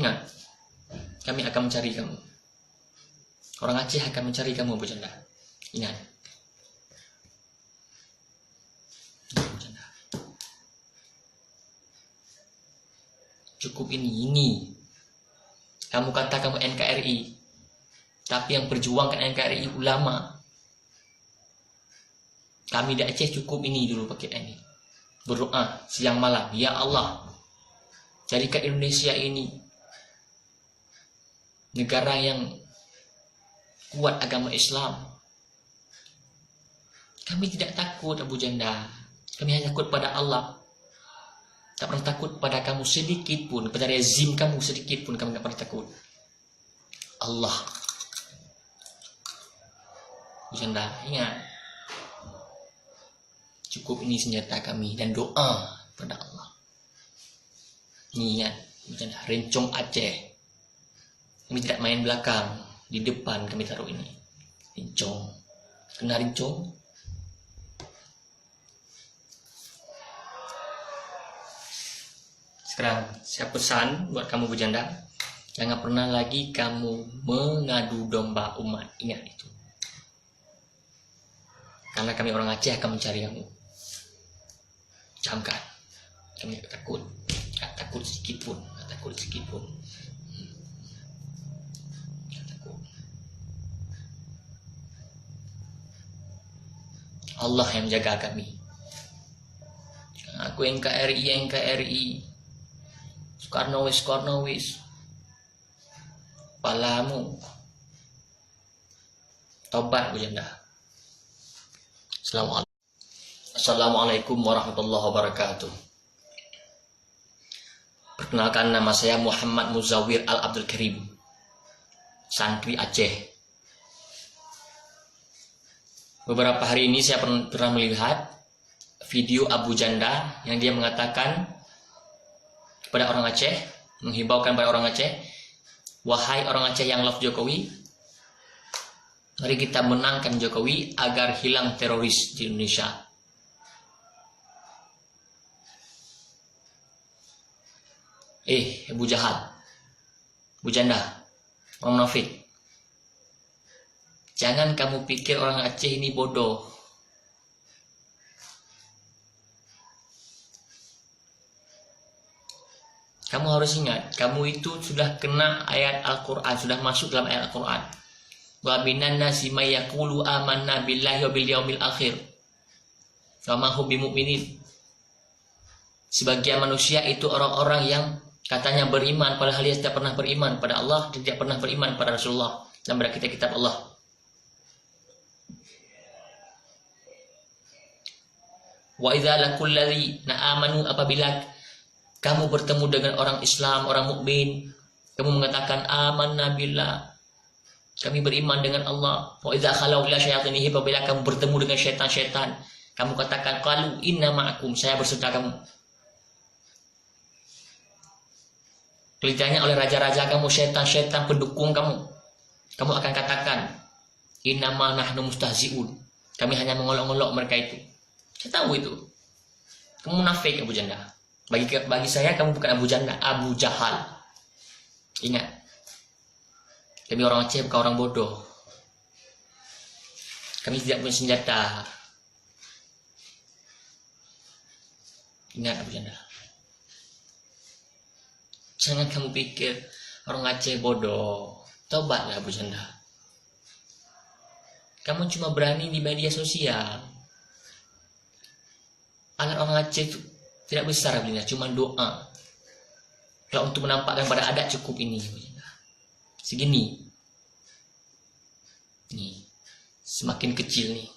ingat, kami akan mencari kamu. Orang Aceh akan mencari kamu, Bu Janda. Ingat. Bu Janda. Cukup ini. Kamu kata kamu NKRI, tapi yang perjuangkan NKRI ulama. Kami di Aceh cukup ini dulu pakai ini. Berdoa siang malam, ya Allah, jadikan Indonesia ini negara yang kuat agama Islam. Kami tidak takut, Abu Janda. Kami hanya takut pada Allah. Tak pernah takut pada kamu sedikit pun, pada rezim kamu sedikit pun kami tak pernah takut. Allah. Abu Janda, ingat. Cukup ini senjata kami dan doa pada Allah. Ingat, Abu Janda, Rencong Aceh. Kami tidak main belakang, di depan kami taruh ini. Rencong. Kenal Rencong? Sekarang saya pesan buat kamu, Bu Janda, jangan pernah lagi kamu mengadu domba umat. Ingat itu. Karena kami orang Aceh akan mencari kamu. Camkan. Kami tak takut. Tak takut sedikit pun. Tak takut sedikit pun. Tak takut. Allah yang menjaga kami. Aku NKRI. Soekarno wis. Palamu. Tobat, Bu Janda. Assalamualaikum warahmatullahi wabarakatuh. Perkenalkan, nama saya Muhammad Muzawir Al-Abdul Karim, santri Aceh. Beberapa hari ini saya pernah melihat video Abu Janda yang dia mengatakan kepada orang Aceh, menghimbaukan pada orang Aceh, wahai orang Aceh yang love Jokowi, mari kita menangkan Jokowi agar hilang teroris di Indonesia. Abu Jahal, Bu Janda, Om Nofik, jangan kamu pikir orang Aceh ini bodoh. Kamu harus ingat, kamu itu sudah kena ayat Al-Quran, sudah masuk dalam ayat Al-Quran. Wa minan nasi may yaqulu amanna billahi wa bil yaumil akhir wa ma hum bimumin. Sebagian manusia itu orang-orang yang katanya beriman padahal dia tidak pernah beriman pada Allah dan tidak pernah beriman pada Rasulullah dan pada kitab-kitab Allah. Wa idza laqul ladzina amanu, apabila kamu bertemu dengan orang Islam, orang mukmin, kamu mengatakan amanna billah, kami beriman dengan Allah. Wa idza khalau ila syayatinihim, apabila kamu bertemu dengan syaitan-syaitan, kamu katakan qalu inna ma'akum, saya berserta kamu. Ditanya oleh raja-raja kamu, syaitan-syaitan pendukung kamu, kamu akan katakan inna ma nahnu mustahzi'un, kami hanya mengolok-olok mereka itu. Saya tahu itu. Kamu munafik, Abu Janda. Bagi saya kamu bukan Abu Janda, Abu Jahal. Ingat, kami orang Aceh bukan orang bodoh. Kami tidak punya senjata. Ingat, Abu Janda. Jangan kamu pikir orang Aceh bodoh. Tobatlah, Abu Janda. Kamu cuma berani di media sosial. Anak orang Aceh itu tidak besar, Abu Janda, cuma doa. Kalau untuk menampakkan pada adat cukup ini, Abu Janda. Segini. Nih, semakin kecil nih.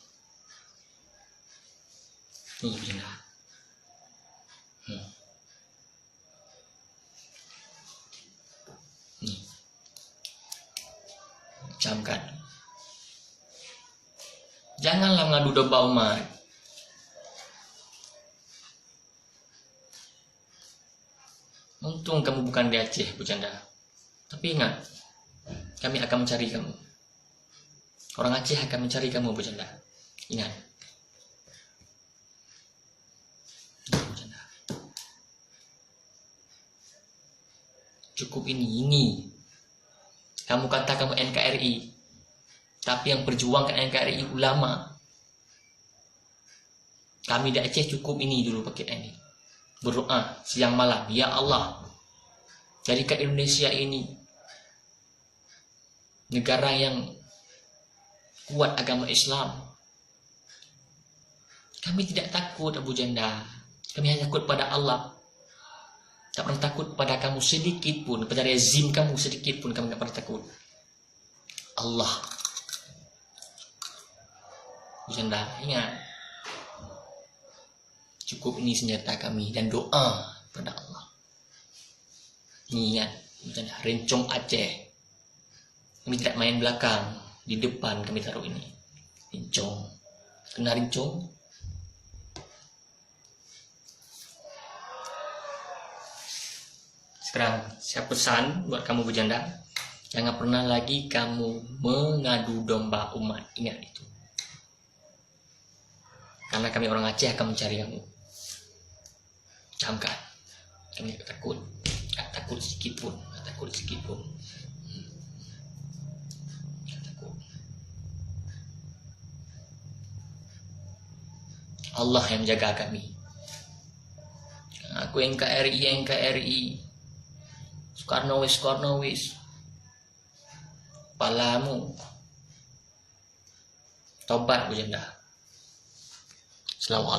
Nih, Abu Janda. Nih. Camkan. Janganlah ngadu domba umat. Untung kamu bukan di Aceh, Bu Janda. Tapi ingat, kami akan mencari kamu. Orang Aceh akan mencari kamu, Bu Janda. Ingat. Bu Janda. Cukup ini. Kamu kata kamu NKRI, tapi yang berjuang kan NKRI ulama. Kami di Aceh cukup ini dulu pakai ini. Berdoa siang malam, ya Allah, jadikan Indonesia ini negara yang kuat agama Islam. Kami tidak takut Abu Janda. Kami hanya takut pada Allah. Tak pernah takut pada kamu sedikit pun, pada rezim kamu sedikit pun kami tak pernah takut. Allah. Abu Janda, ingat. Cukup ini senjata kami dan doa pada Allah. Ingat, Abu Janda, Rencong Aceh. Kami tidak main belakang, di depan kami taruh ini. Rencong. Kenal Rencong? Sekarang saya pesan buat kamu berjanda, jangan pernah lagi kamu mengadu domba umat. Ingat itu. Karena kami orang Aceh akan mencari kamu. Camkan. Kami tidak takut. Tak takut sedikit pun. Tak takut sedikit pun. Tak takut. Allah yang menjaga kami. Aku NKRI. Soekarno wis. Palamu. Tobat Bu Janda. Assalamualaikum.